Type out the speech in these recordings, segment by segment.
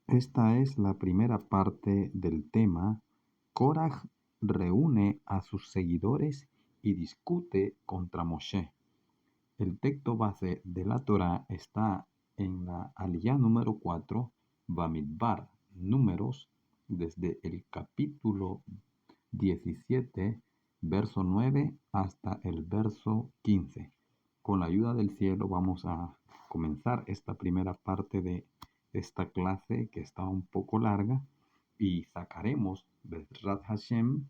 Esta es la primera parte del tema. Koraj reúne a sus seguidores y discute contra Moshe. El texto base de la Torá está en la Aliyá número 4, Bamidbar, Números, desde el capítulo 17, verso 9 hasta el verso 15. Con la ayuda del cielo vamos a comenzar esta primera parte de esta clase que está un poco larga y sacaremos, Bezrat Hashem,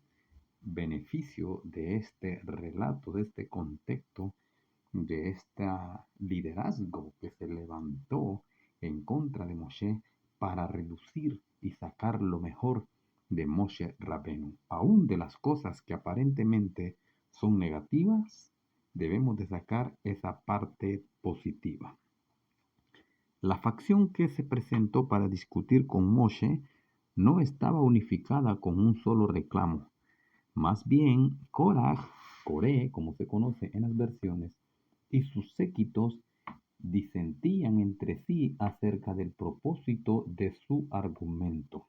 beneficio de este relato, de este contexto, de este liderazgo que se levantó en contra de Moshe para reducir y sacar lo mejor de Moshe Rabenu. Aún de las cosas que aparentemente son negativas, debemos de sacar esa parte positiva. La facción que se presentó para discutir con Moshe no estaba unificada con un solo reclamo. Más bien, Coré, como se conoce en las versiones, y sus séquitos disentían entre sí acerca del propósito de su argumento.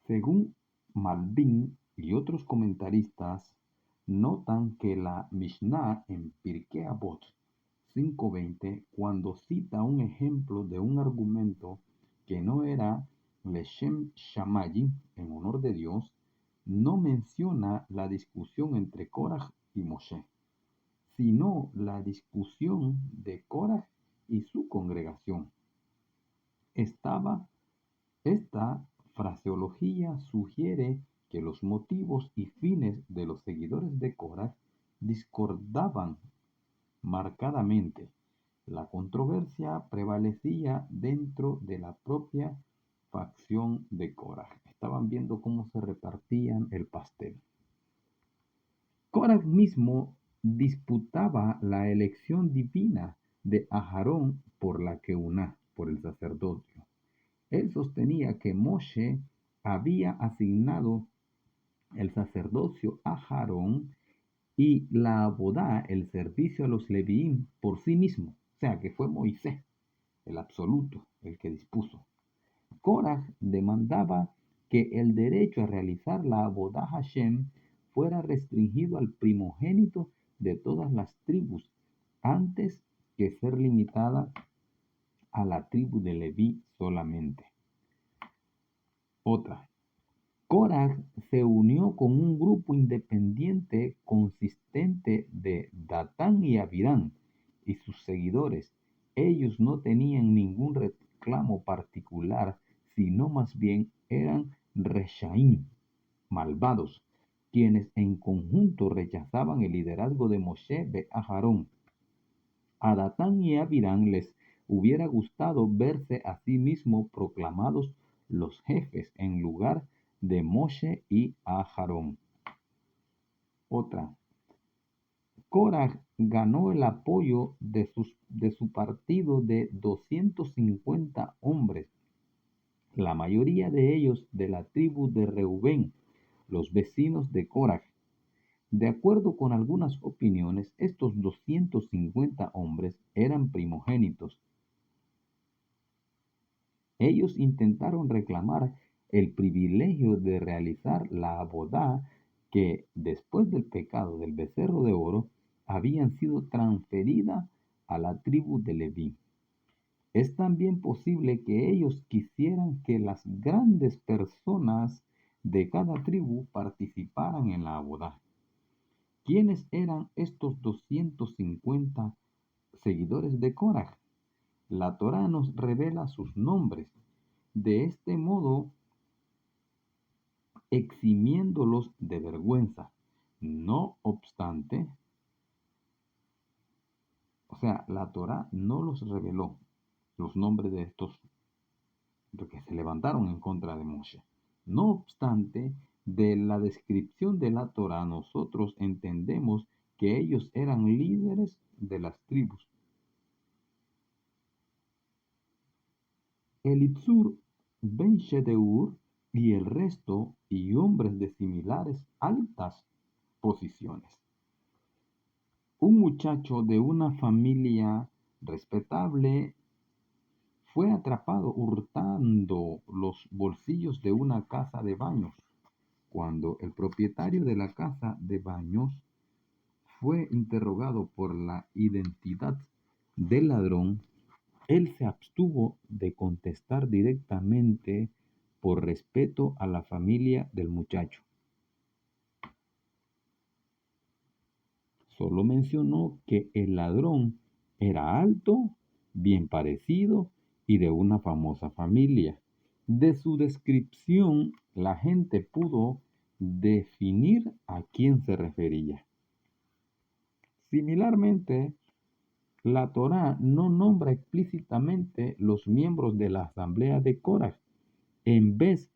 Según Malbim y otros comentaristas, notan que la Mishnah en Pirkei Avot 5:20, cuando cita un ejemplo de un argumento que no era Leshem Shamayi, en honor de Dios, no menciona la discusión entre Korah y Moshe, sino la discusión de Korah y su congregación. Esta fraseología sugiere que los motivos y fines de los seguidores de Korah discordaban marcadamente. La controversia prevalecía dentro de la propia facción de Korah. Estaban viendo cómo se repartían el pastel. Korah mismo disputaba la elección divina de Aharón por la Keuná, por el sacerdocio. Él sostenía que Moshe había asignado el sacerdocio a Aarón y la abodá, el servicio a los leviín, por sí mismo. O sea, que fue Moisés, el absoluto, el que dispuso. Korah demandaba que el derecho a realizar la abodá Hashem fuera restringido al primogénito de todas las tribus, antes que ser limitada a la tribu de Leví solamente. Otra. Korah se unió con un grupo independiente consistente de Datán y Abirán y sus seguidores. Ellos no tenían ningún reclamo particular, sino más bien eran Reshaim, malvados, quienes en conjunto rechazaban el liderazgo de Moshe de Aharón. A Datán y Abirán les hubiera gustado verse a sí mismos proclamados los jefes en lugar de Moshe y Aharón. Otra. Korah ganó el apoyo de su partido de 250 hombres, la mayoría de ellos de la tribu de Reubén, los vecinos de Korah. De acuerdo con algunas opiniones, estos 250 hombres eran primogénitos. Ellos intentaron reclamar el privilegio de realizar la abodá que, después del pecado del becerro de oro, habían sido transferida a la tribu de Leví. Es también posible que ellos quisieran que las grandes personas de cada tribu participaran en la abodá. ¿Quiénes eran estos 250 seguidores de Korah? La Torá nos revela sus nombres, de este modo eximiéndolos de vergüenza. No obstante, la Torá no los reveló los nombres de estos que se levantaron en contra de Moshe. No obstante, de la descripción de la Torá nosotros entendemos que ellos eran líderes de las tribus. Elitzur ben Shedeur y el resto y hombres de similares altas posiciones. Un muchacho de una familia respetable fue atrapado hurtando los bolsillos de una casa de baños. Cuando el propietario de la casa de baños fue interrogado por la identidad del ladrón, él se abstuvo de contestar directamente por respeto a la familia del muchacho. Solo mencionó que el ladrón era alto, bien parecido y de una famosa familia. De su descripción, la gente pudo definir a quién se refería. Similarmente, la Torá no nombra explícitamente los miembros de la asamblea de Coraj. En vez,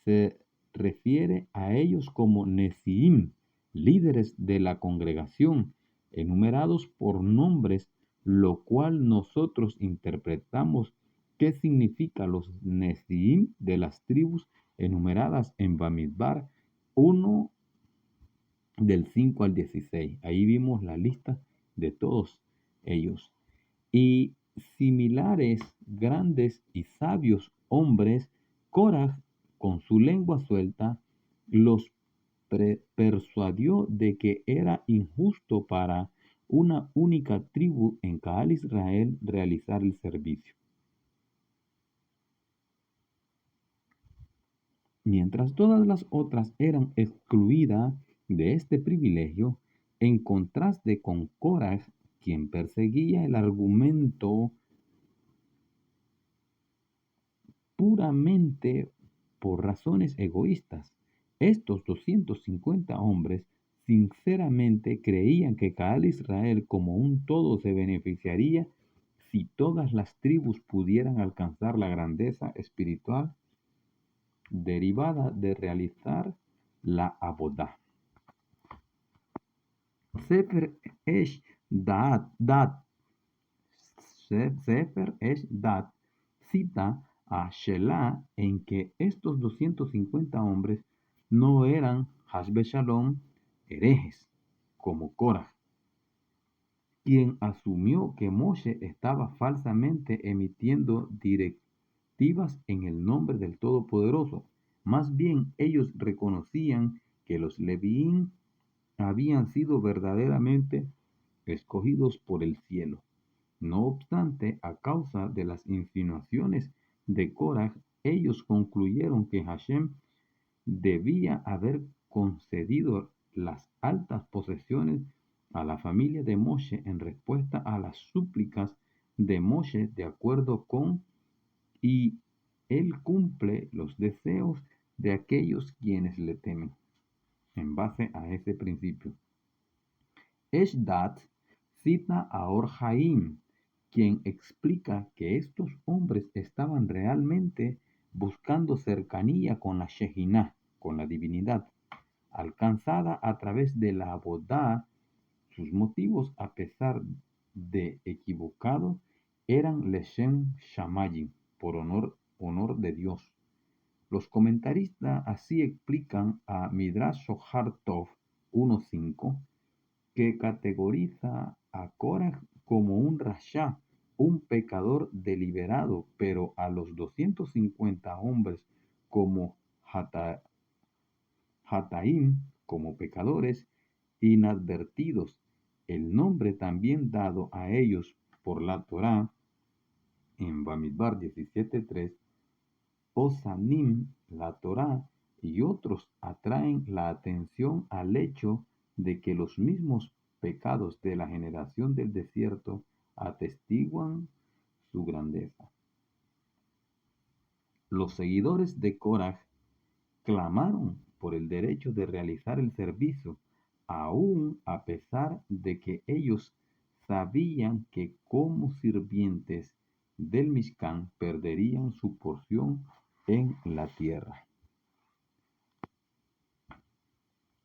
se refiere a ellos como Nesiim, líderes de la congregación, enumerados por nombres, lo cual nosotros interpretamos qué significa los Nesiim de las tribus enumeradas en Bamidbar 1 del 5 al 16. Ahí vimos la lista de todos ellos. Y similares, grandes y sabios hombres, Coraj, con su lengua suelta, los persuadió de que era injusto para una única tribu en Caal Israel realizar el servicio. Mientras todas las otras eran excluidas de este privilegio, en contraste con Coraj, quien perseguía el argumento puramente por razones egoístas. Estos 250 hombres sinceramente creían que Caal Israel como un todo se beneficiaría si todas las tribus pudieran alcanzar la grandeza espiritual derivada de realizar la abodá. Sefer Esh Dat cita a Shelah en que estos 250 hombres no eran Hasbe Shalom herejes, como Korah, quien asumió que Moshe estaba falsamente emitiendo directivas en el nombre del Todopoderoso. Más bien, ellos reconocían que los Levín habían sido verdaderamente escogidos por el cielo. No obstante, a causa de las insinuaciones de Korah, ellos concluyeron que Hashem debía haber concedido las altas posesiones a la familia de Moshe en respuesta a las súplicas de Moshe de acuerdo con y él cumple los deseos de aquellos quienes le temen. En base a ese principio, Eshdat cita a Or Haim, quien explica que estos hombres estaban realmente buscando cercanía con la Shejinah, con la divinidad, alcanzada a través de la Abodá. Sus motivos, a pesar de equivocados, eran Leshem Shamayim, por honor de Dios. Los comentaristas así explican a Midrash Shohar Tov 1.5, que categoriza a Korah como un rasha, un pecador deliberado, pero a los 250 hombres como Hataim, como pecadores inadvertidos. El nombre también dado a ellos por la Torá en Bamidbar 17.3, Osanim, la Torá y otros atraen la atención al hecho de que los mismos pecados de la generación del desierto atestiguan su grandeza. Los seguidores de Korah clamaron por el derecho de realizar el servicio, aun a pesar de que ellos sabían que como sirvientes del Mishkan perderían su porción en la tierra.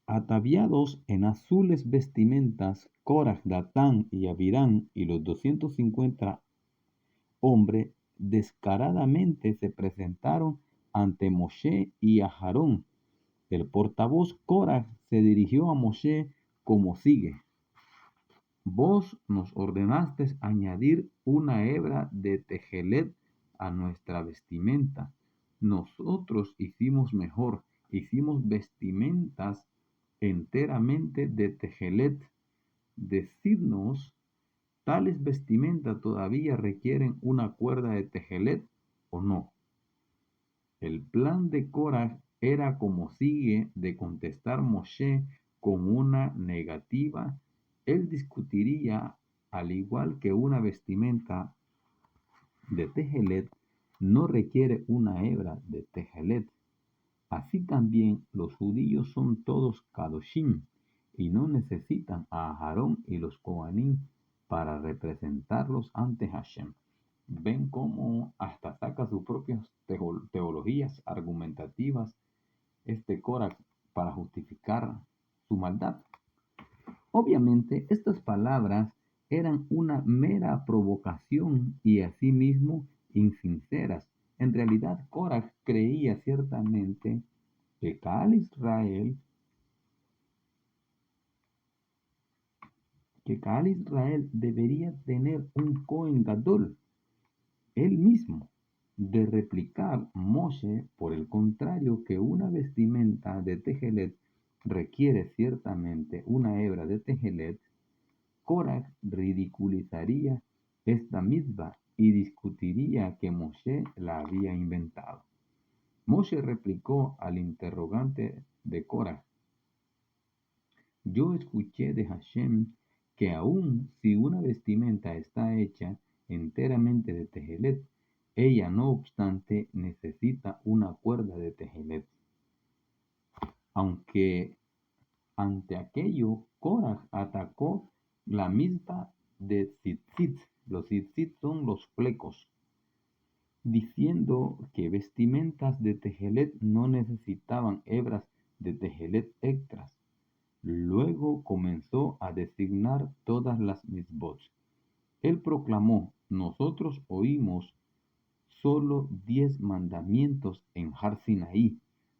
Ataviados en azules vestimentas, Korah, Datán y Abirán y los 250 hombres descaradamente se presentaron ante Moshe y a Aarón. El portavoz Korah se dirigió a Moshe como sigue: Vos nos ordenaste añadir una hebra de tejelet a nuestra vestimenta. Nosotros hicimos mejor, hicimos vestimentas enteramente de tejelet. Decidnos, ¿tales vestimentas todavía requieren una cuerda de tejelet o no? El plan de Korah era como sigue de contestar Moshe con una negativa. Él discutiría, al igual que una vestimenta de tejelet no requiere una hebra de tejelet. Así también los judíos son todos kadoshim y no necesitan a Aarón y los Kohanim para representarlos ante Hashem. Ven cómo hasta saca sus propias teologías argumentativas este Korah para justificar su maldad. Obviamente, estas palabras eran una mera provocación y asimismo insinceras. En realidad, Korah creía ciertamente que Ka'al Israel debería tener un Cohen Gadol, él mismo, de replicar Moshe, por el contrario, que una vestimenta de tejelet requiere ciertamente una hebra de tejelet. Korah ridiculizaría esta mitzvah y discutiría que Moshe la había inventado. Moshe replicó al interrogante de Korah: yo escuché de Hashem que aun si una vestimenta está hecha enteramente de tejelet, ella no obstante necesita una cuerda de tejelet. Aunque ante aquello, Korah atacó la misma de tzitzit. Los tzitzit son los flecos, diciendo que vestimentas de tejelet no necesitaban hebras de tejelet extras. Luego comenzó a designar todas las mitzvot. Él proclamó: nosotros oímos solo 10 mandamientos en Har Sinaí.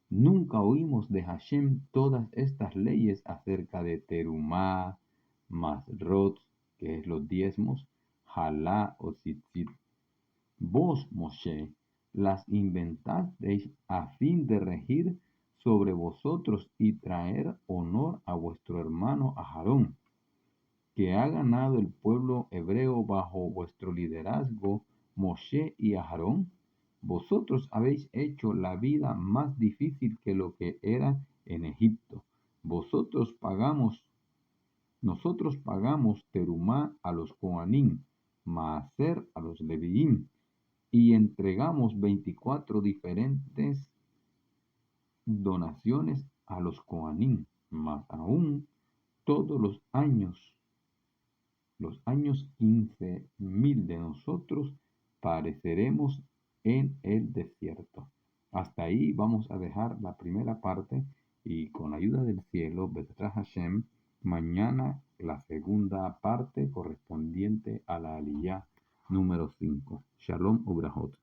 Nunca oímos de Hashem todas estas leyes acerca de Terumá, Masrot, que es los diezmos, Jalá o Tzitzit. Vos, Moshe, las inventasteis a fin de regir sobre vosotros y traer honor a vuestro hermano Aarón, que ha ganado el pueblo hebreo bajo vuestro liderazgo, Moshe y Aarón. Vosotros habéis hecho la vida más difícil que lo que era en Egipto. Nosotros pagamos terumá a los Kohanim, maaser a los Leviim, y entregamos 24 diferentes donaciones a los Kohanim, más aún todos los años 15,000 de nosotros pareceremos en el desierto. Hasta ahí vamos a dejar la primera parte y con ayuda del cielo, Bezrat Hashem, mañana la segunda parte correspondiente a la Aliyá número 5. Shalom Ubrahot.